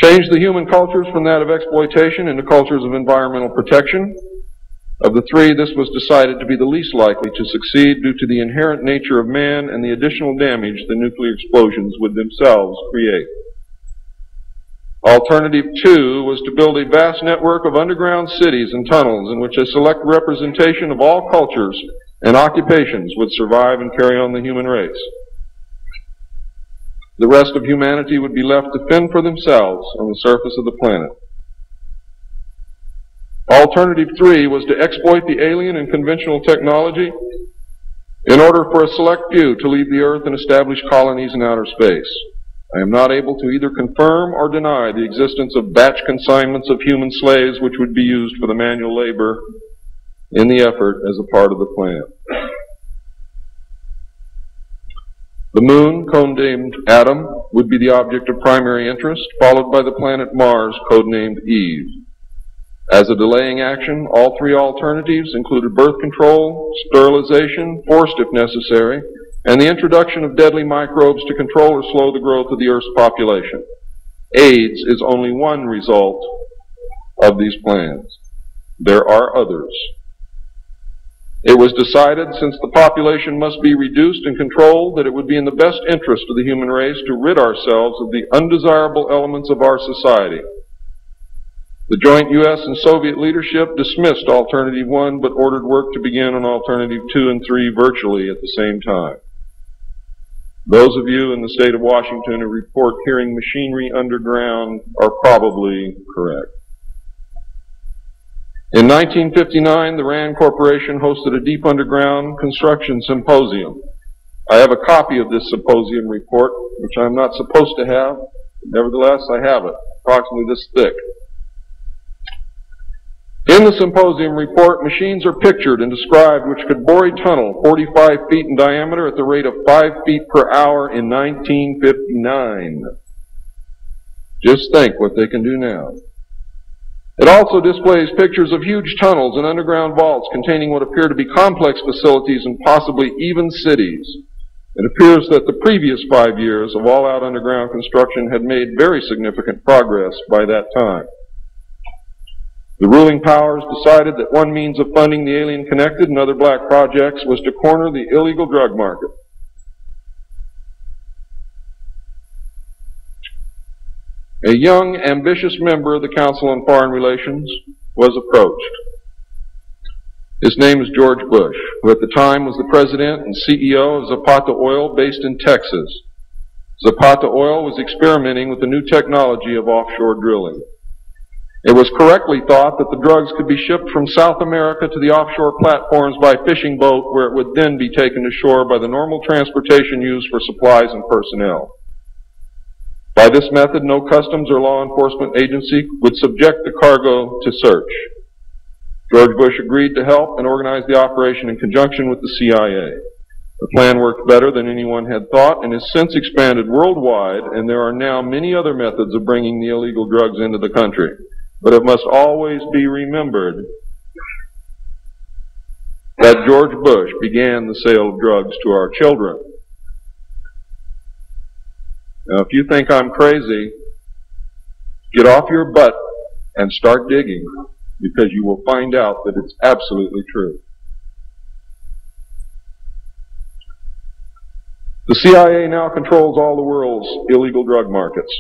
Change the human cultures from that of exploitation into cultures of environmental protection. Of the three, this was decided to be the least likely to succeed due to the inherent nature of man and the additional damage the nuclear explosions would themselves create. Alternative 2 was to build a vast network of underground cities and tunnels in which a select representation of all cultures and occupations would survive and carry on the human race. The rest of humanity would be left to fend for themselves on the surface of the planet. Alternative 3 was to exploit the alien and conventional technology in order for a select few to leave the Earth and establish colonies in outer space. I am not able to either confirm or deny the existence of batch consignments of human slaves which would be used for the manual labor in the effort as a part of the plan. The moon, codenamed Adam, would be the object of primary interest, followed by the planet Mars, codenamed Eve. As a delaying action, all three alternatives included birth control, sterilization, forced if necessary, and the introduction of deadly microbes to control or slow the growth of the Earth's population. AIDS is only one result of these plans. There are others. It was decided, since the population must be reduced and controlled, that it would be in the best interest of the human race to rid ourselves of the undesirable elements of our society. The joint U.S. and Soviet leadership dismissed Alternative 1, but ordered work to begin on Alternative 2 and 3 virtually at the same time. Those of you in the state of Washington who report hearing machinery underground are probably correct. In 1959, the RAND Corporation hosted a deep underground construction symposium. I have a copy of this symposium report, which I'm not supposed to have. Nevertheless, I have it, approximately this thick. In the symposium report, machines are pictured and described which could bore a tunnel 45 feet in diameter at the rate of 5 feet per hour in 1959. Just think what they can do now. It also displays pictures of huge tunnels and underground vaults containing what appear to be complex facilities and possibly even cities. It appears that the previous 5 years of all-out underground construction had made very significant progress by that time. The ruling powers decided that one means of funding the alien-connected and other black projects was to corner the illegal drug market. A young, ambitious member of the Council on Foreign Relations was approached. His name is George Bush, who at the time was the president and CEO of Zapata Oil based in Texas. Zapata Oil was experimenting with the new technology of offshore drilling. It was correctly thought that the drugs could be shipped from South America to the offshore platforms by fishing boat, where it would then be taken to shore by the normal transportation used for supplies and personnel. By this method, no customs or law enforcement agency would subject the cargo to search. George Bush agreed to help and organize the operation in conjunction with the CIA. The plan worked better than anyone had thought and has since expanded worldwide, and there are now many other methods of bringing the illegal drugs into the country. But it must always be remembered that George Bush began the sale of drugs to our children. Now, if you think I'm crazy, get off your butt and start digging, because you will find out that it's absolutely true. The CIA now controls all the world's illegal drug markets.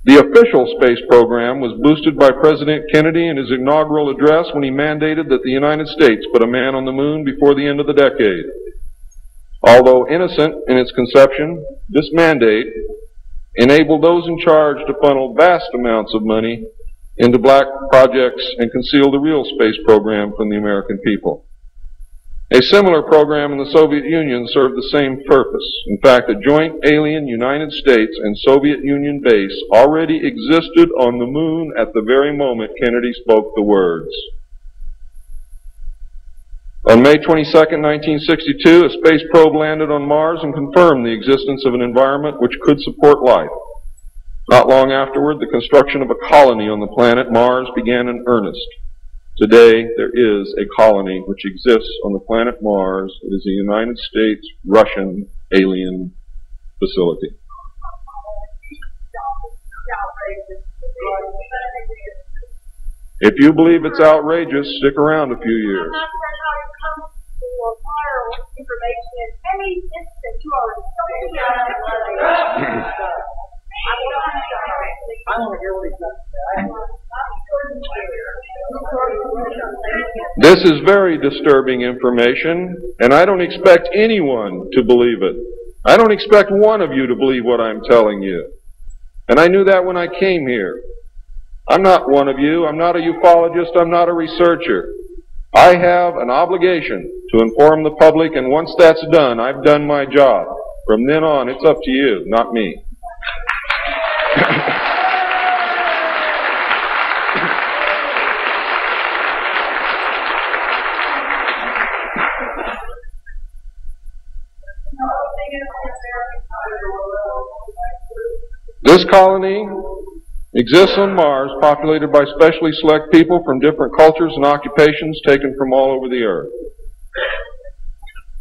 The official space program was boosted by President Kennedy in his inaugural address when he mandated that the United States put a man on the moon before the end of the decade. Although innocent in its conception, this mandate enabled those in charge to funnel vast amounts of money into black projects and conceal the real space program from the American people. A similar program in the Soviet Union served the same purpose. In fact, a joint alien United States and Soviet Union base already existed on the moon at the very moment Kennedy spoke the words. On May 22, 1962, a space probe landed on Mars and confirmed the existence of an environment which could support life. Not long afterward, the construction of a colony on the planet Mars began in earnest. Today, there is a colony which exists on the planet Mars. It is a United States-Russian alien facility. If you believe it's outrageous, stick around a few years. This is very disturbing information, and I don't expect anyone to believe it. I don't expect one of you to believe what I'm telling you. And I knew that when I came here. I'm not one of you. I'm not a ufologist. I'm not a researcher. I have an obligation to inform the public, and once that's done, I've done my job. From then on, it's up to you, not me. This colony exists on Mars, populated by specially select people from different cultures and occupations taken from all over the earth.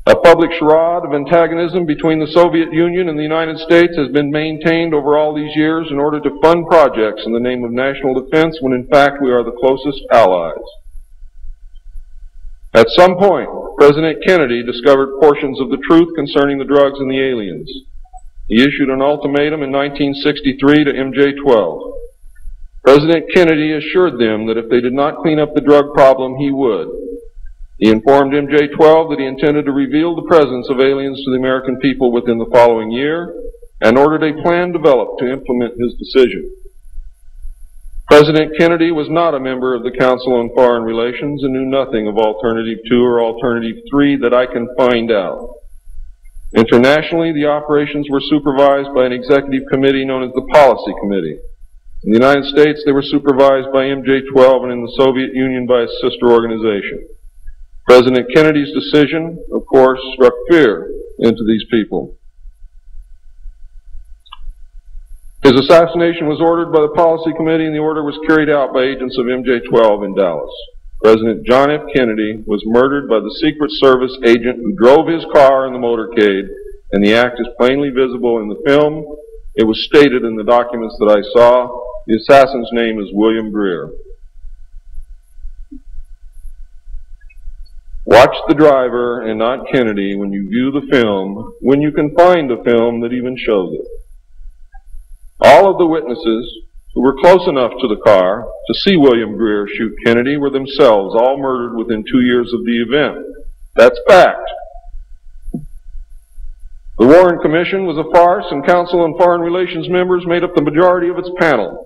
A public charade of antagonism between the Soviet Union and the United States has been maintained over all these years in order to fund projects in the name of national defense, when in fact we are the closest allies. At some point, President Kennedy discovered portions of the truth concerning the drugs and the aliens. He issued an ultimatum in 1963 to MJ-12. President Kennedy assured them that if they did not clean up the drug problem, he would. He informed MJ-12 that he intended to reveal the presence of aliens to the American people within the following year, and ordered a plan developed to implement his decision. President Kennedy was not a member of the Council on Foreign Relations and knew nothing of Alternative 2 or Alternative 3 that I can find out. Internationally, the operations were supervised by an executive committee known as the Policy Committee. In the United States, they were supervised by MJ-12, and in the Soviet Union by its sister organization. President Kennedy's decision, of course, struck fear into these people. His assassination was ordered by the Policy Committee, and the order was carried out by agents of MJ-12 in Dallas. President John F. Kennedy was murdered by the Secret Service agent who drove his car in the motorcade, and the act is plainly visible in the film. It was stated in the documents that I saw. The assassin's name is William Greer. Watch the driver and not Kennedy when you view the film, when you can find a film that even shows it. All of the witnesses who were close enough to the car to see William Greer shoot Kennedy were themselves all murdered within 2 years of the event. That's fact. The Warren Commission was a farce, and Council on Foreign Relations members made up the majority of its panel.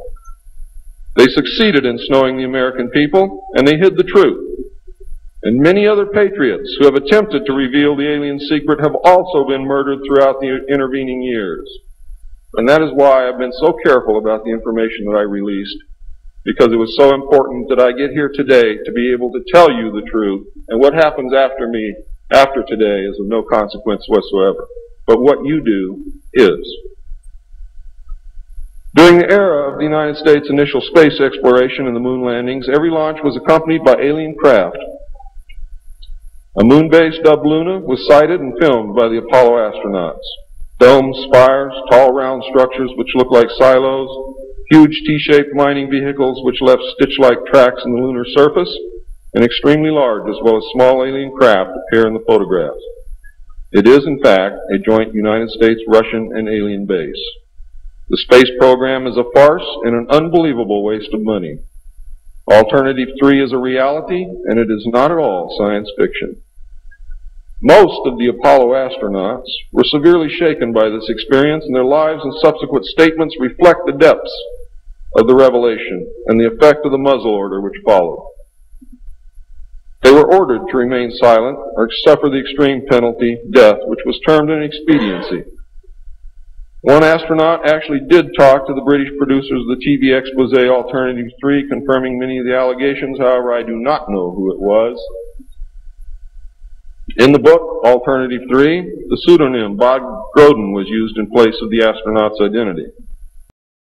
They succeeded in snowing the American people, and they hid the truth. And many other patriots who have attempted to reveal the alien secret have also been murdered throughout the intervening years. And that is why I've been so careful about the information that I released, because it was so important that I get here today to be able to tell you the truth, and what happens after me, after today, is of no consequence whatsoever. But what you do is. During the era of the United States' initial space exploration and the moon landings, every launch was accompanied by alien craft. A moon base dubbed Luna was sighted and filmed by the Apollo astronauts. Domes, spires, tall round structures which look like silos, huge T-shaped mining vehicles which left stitch-like tracks in the lunar surface, and extremely large as well as small alien craft appear in the photographs. It is, in fact, a joint United States, Russian, and alien base. The space program is a farce and an unbelievable waste of money. Alternative 3 is a reality, and it is not at all science fiction. Most of the Apollo astronauts were severely shaken by this experience, and their lives and subsequent statements reflect the depths of the revelation and the effect of the muzzle order which followed. They were ordered to remain silent or suffer the extreme penalty, death, which was termed an expediency. One astronaut actually did talk to the British producers of the TV expose Alternative 3, confirming many of the allegations. However, I do not know who it was. In the book, Alternative 3, the pseudonym Bob Groden was used in place of the astronaut's identity.